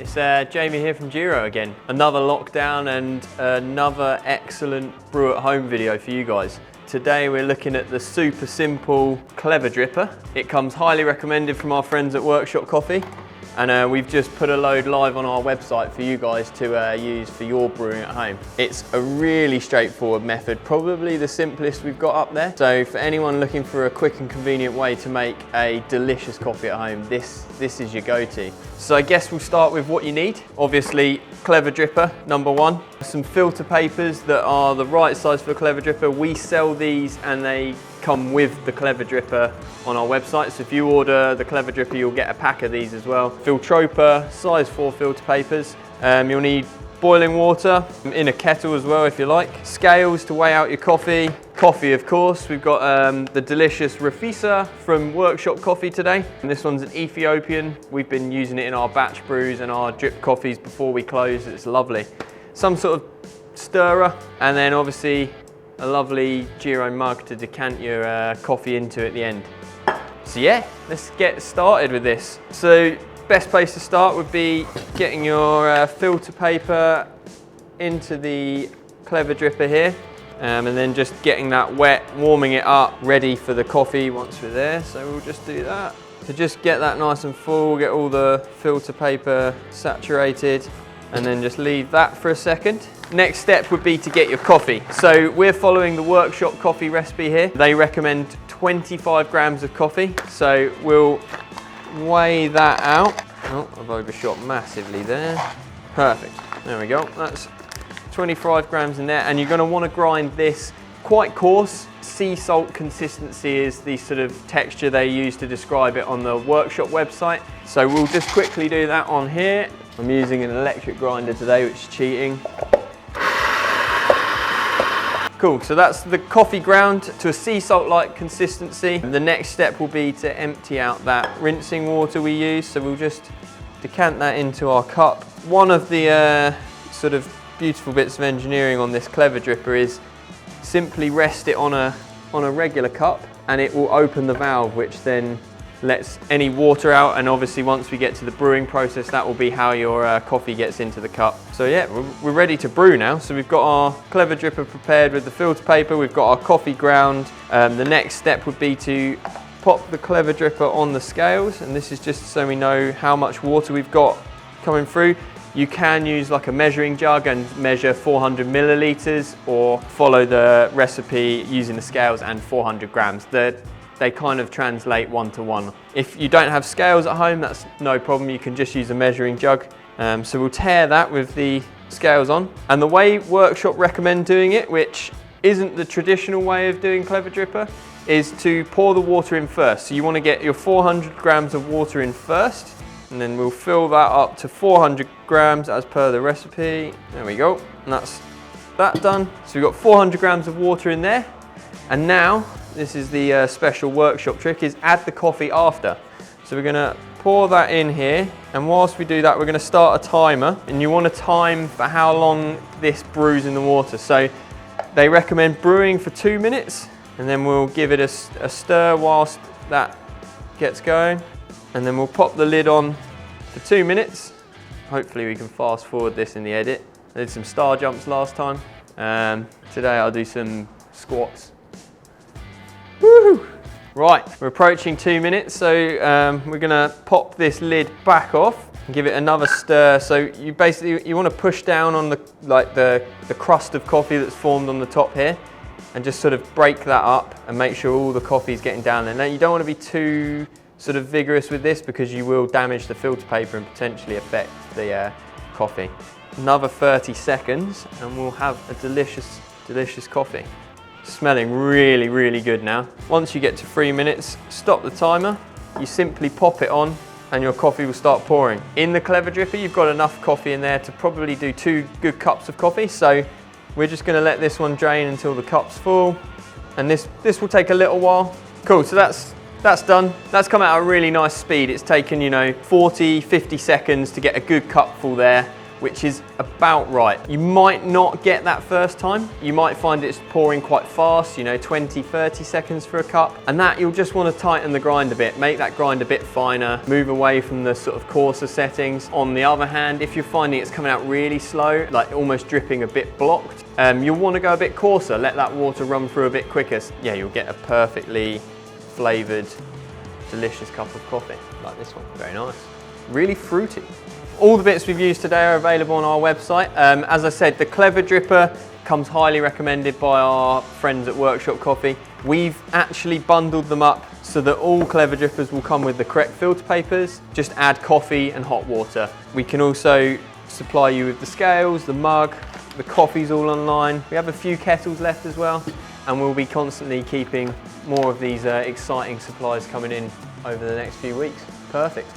It's Jamie here from Yewwww again. Another lockdown and another excellent brew at home video for you guys. Today we're looking at the super simple Clever Dripper. It comes highly recommended from our friends at Workshop Coffee, and we've just put a load live on our website for you guys to use for your brewing at home. It's a really straightforward method, probably the simplest we've got up there. So for anyone looking for a quick and convenient way to make a delicious coffee at home, this is your go-to. So I guess we'll start with what you need. Obviously, Clever Dripper, number one. Some filter papers that are the right size for a Clever Dripper. We sell these and they come with the Clever Dripper on our website. So if you order the Clever Dripper, you'll get a pack of these as well. Filtroper, size 4 filter papers. You'll need boiling water in a kettle as well if you like. Scales to weigh out your coffee. Coffee, of course. We've got the delicious Rafisa from Workshop Coffee today. And this one's an Ethiopian. We've been using it in our batch brews and our drip coffees before we close. It's lovely. Some sort of stirrer, and then obviously a lovely Giro mug to decant your coffee into at the end. So yeah, let's get started with this. So best place to start would be getting your filter paper into the Clever Dripper here, and then just getting that wet, warming it up, ready for the coffee once we're there. So we'll just do that. So just get that nice and full, get all the filter paper saturated, and then just leave that for a second. Next step would be to get your coffee. So we're following the Workshop Coffee recipe here. They recommend 25 grams of coffee. So we'll weigh that out. Oh, I've overshot massively there. Perfect, there we go. That's 25 grams in there, and you're gonna wanna grind this quite coarse. Sea salt consistency is the sort of texture they use to describe it on the Workshop website. So we'll just quickly do that on here. I'm using an electric grinder today, which is cheating. Cool, so that's the coffee ground to a sea salt-like consistency. The next step will be to empty out that rinsing water we use. So we'll just decant that into our cup. One of the sort of beautiful bits of engineering on this Clever Dripper is simply rest it on a regular cup, and it will open the valve, which then lets any water out, and obviously once we get to the brewing process, that will be how your coffee gets into the cup. So yeah, we're ready to brew now. So we've got our Clever Dripper prepared with the filter paper, we've got our coffee ground. The next step would be to pop the Clever Dripper on the scales, and this is just so we know how much water we've got coming through. You can use like a measuring jug and measure 400 milliliters, or follow the recipe using the scales and 400 grams. They kind of translate 1 to 1. If you don't have scales at home, that's no problem. You can just use a measuring jug. So we'll tare that with the scales on. And the way Workshop recommend doing it, which isn't the traditional way of doing Clever Dripper, is to pour the water in first. So you want to get your 400 grams of water in first, and then we'll fill that up to 400 grams as per the recipe. There we go, and that's that done. So we've got 400 grams of water in there. And now, this is the special Workshop trick, is add the coffee after. So we're gonna pour that in here, and whilst we do that, we're gonna start a timer, and you want to time for how long this brews in the water. So they recommend brewing for 2 minutes, and then we'll give it a stir whilst that gets going, and then we'll pop the lid on for 2 minutes. Hopefully we can fast forward this in the edit. I did some star jumps last time. Today I'll do some squats. Woo! Right, we're approaching 2 minutes, so we're gonna pop this lid back off and give it another stir. So you basically, you wanna push down on the crust of coffee that's formed on the top here, and just sort of break that up and make sure all the coffee is getting down there. Now you don't wanna be too sort of vigorous with this, because you will damage the filter paper and potentially affect the coffee. Another 30 seconds and we'll have a delicious, delicious coffee. Smelling really, really good now. Once you get to 3 minutes, stop the timer. You simply pop it on and your coffee will start pouring. In the Clever Dripper, you've got enough coffee in there to probably do 2 good cups of coffee. So we're just gonna let this one drain until the cup's full. And this will take a little while. Cool, so that's done. That's come at a really nice speed. It's taken, 40, 50 seconds to get a good cupful there which is about right. You might not get that first time. You might find it's pouring quite fast, 20, 30 seconds for a cup. And that you'll just want to tighten the grind a bit, make that grind a bit finer, move away from the sort of coarser settings. On the other hand, if you're finding it's coming out really slow, like almost dripping a bit blocked, you'll want to go a bit coarser, let that water run through a bit quicker. Yeah, you'll get a perfectly flavoured, delicious cup of coffee, like this one. Very nice. Really fruity. All the bits we've used today are available on our website. As I said, the Clever Dripper comes highly recommended by our friends at Workshop Coffee. We've actually bundled them up so that all Clever Drippers will come with the correct filter papers. Just add coffee and hot water. We can also supply you with the scales, the mug, the coffee's all online. We have a few kettles left as well, and we'll be constantly keeping more of these exciting supplies coming in over the next few weeks. Perfect.